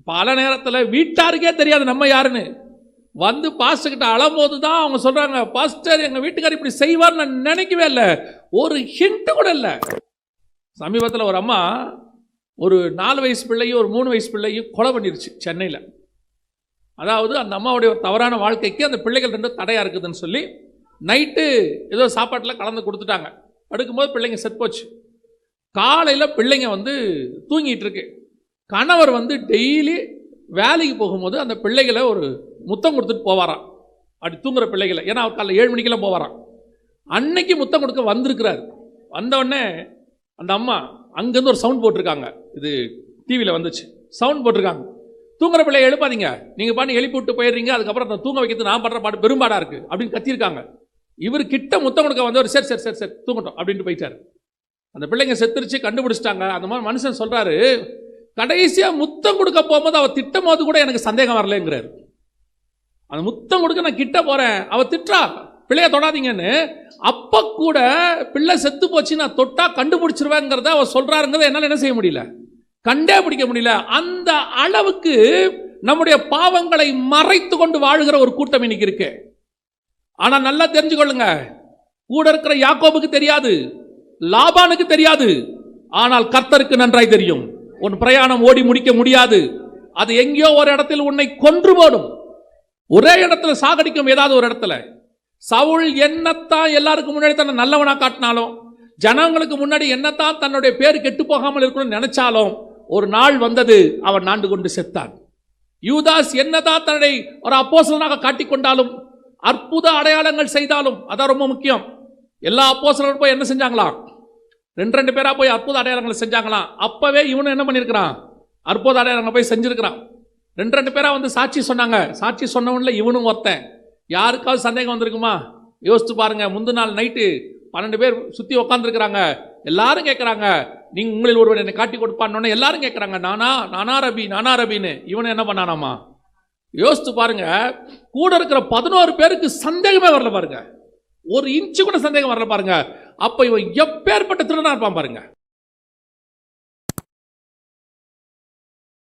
பல நேரத்தில் வீட்டாருக்கே தெரியாது நம்ம யாருன்னு. வந்து பாஸ்டர் கிட்ட அழும்போது தான் அவங்க சொல்றாங்க, பாஸ்டர் எங்க வீட்டுக்காரர் இப்படி செய்வார் நான் நினைக்கவே இல்லை, ஒரு ஹிண்ட் கூட இல்லை. சமீபத்தில் ஒரு அம்மா ஒரு 4 வயசு பிள்ளையும் ஒரு 3 வயசு பிள்ளையும் கொலை பண்ணிருச்சு சென்னையில். அதாவது அந்த அம்மாவுடைய ஒரு தவறான வாழ்க்கைக்கு அந்த பிள்ளைகள் 2 தடையாக இருக்குதுன்னு சொல்லி நைட்டு ஏதோ சாப்பாட்டில் கலந்து கொடுத்துட்டாங்க. படுக்கும்போது பிள்ளைங்க செத்து போச்சு. காலையில் பிள்ளைங்க வந்து தூங்கிட்டு இருக்கு. கணவர் வந்து டெய்லி வேலைக்கு போகும்போது அந்த பிள்ளைகளை ஒரு முத்தம் கொடுத்துட்டு போவாராம், அப்படி தூங்குற பிள்ளைகளை. ஏன்னா அவர் காலையில் 7 மணிக்கெல்லாம் போவாராம். அன்னைக்கு முத்தம் கொடுக்க வந்திருக்கிறார். வந்தவுடனே அந்த அம்மா அங்கேருந்து ஒரு சவுண்ட் போட்டிருக்காங்க, இது டிவியில் வந்துச்சு, சவுண்ட் போட்டிருக்காங்க, தூங்குற பிள்ளையை எழுப்பாதீங்க, நீங்கள் பாட்டு எழுப்பி விட்டு போயிடுறீங்க, அதுக்கப்புறம் அந்த தூங்க வைக்கிறது நான் பண்ணுற பாட்டு பெரும்பாடாக இருக்குது அப்படின்னு கத்தியிருக்காங்க. இவர் கிட்ட முத்தம் கொடுக்க வந்தவர் சரி சரி சரி சரி தூங்கட்டும் அப்படின்ட்டு போயிட்டார். அந்த பிள்ளைங்க செத்துருச்சு, கண்டுபிடிச்சிட்டாங்க. அந்த மாதிரி மனுஷன் சொல்கிறாரு, கடைசியாக முத்தம் கொடுக்க போகும்போது அவள் திட்டம் போது கூட எனக்கு சந்தேகம் வரலங்கிறார். அந்த முத்தம் கொடுக்க நான் கிட்ட போகிறேன், அவள் திட்டா பிள்ளைய தொடாதீங்கன்னு, அப்போ கூட பிள்ளை செத்து போச்சு நான் தொட்டா கண்டுபிடிச்சிருவேங்கிறத அவள் சொல்கிறாருங்கிறத என்னால் என்ன செய்ய முடியல, கண்டே பிடிக்க முடியல. அந்த அளவுக்கு நம்முடைய பாவங்களை மறைத்து கொண்டு வாழுகிற ஒரு கூட்டம் இன்னைக்கு இருக்கு. ஆனா நல்லா தெரிஞ்சுக்கொள்ளுங்க, கூட இருக்கிற யாக்கோபுக்கு தெரியாது, லாபானுக்கு தெரியாது, ஆனால் கர்த்தருக்கு நன்றாய் தெரியும். உன் பிரயாணம் ஓடி முடிக்க முடியாது, அது எங்கேயோ ஒரு இடத்தில் உன்னை கொன்று போடும், ஒரே இடத்துல சாகடிக்கும். ஏதாவது ஒரு இடத்துல சவுல் என்னத்தான் எல்லாருக்கும் முன்னாடி தன்னை நல்லவனா காட்டினாலும், ஜனங்களுக்கு முன்னாடி என்னத்தான் தன்னுடைய பேர் கெட்டு போகாமல் இருக்கணும்னு நினைச்சாலும், ஒரு நாள் வந்தது அவன் நாண்டு கொண்டு செத்தான். யூதாஸ் என்னதான் தன்னை ஒரு அப்போஸ்தலனாக காட்டிக்கொண்டாலும், அற்புத அடையாளங்கள் செய்தாலும், அதான் ரொம்ப முக்கியம். எல்லா அப்போஸ்தலரும் போய் என்ன செஞ்சாங்களாம், 2 பேரா போய் அற்புத அடையாளங்களை செஞ்சாங்களாம். அப்பவே இவனு என்ன பண்ணியிருக்கிறான், அற்புத அடையாளங்களை போய் செஞ்சிருக்கிறான். 2 பேரா வந்து சாட்சி சொன்னாங்க. சாட்சி சொன்னவன்ல இவனும் ஒருத்தன். யாருக்காவது சந்தேகம் வந்திருக்குமா? யோசித்து பாருங்க. முந்தின நாள் நைட்டு 12 பேர் சுற்றி உட்காந்துருக்கிறாங்க. எல்லாரும் கேட்குறாங்க, நீங்கள் உங்களில் ஒருவன் என்னை காட்டி கொடுப்பான்னு. எல்லாரும் கேட்குறாங்க, நானா நானா ரபி நானா ரபின்னு. இவனை என்ன பண்ணானாமா? யோசித்து பாருங்க. கூட இருக்கிற 11 பேருக்கு சந்தேகமே வரல பாருங்க, ஒரு இன்ச்சு கூட சந்தேகம் வரல பாருங்க. அப்ப இவன் எப்பேற்பட்ட திருடனா இருப்பான் பாருங்க.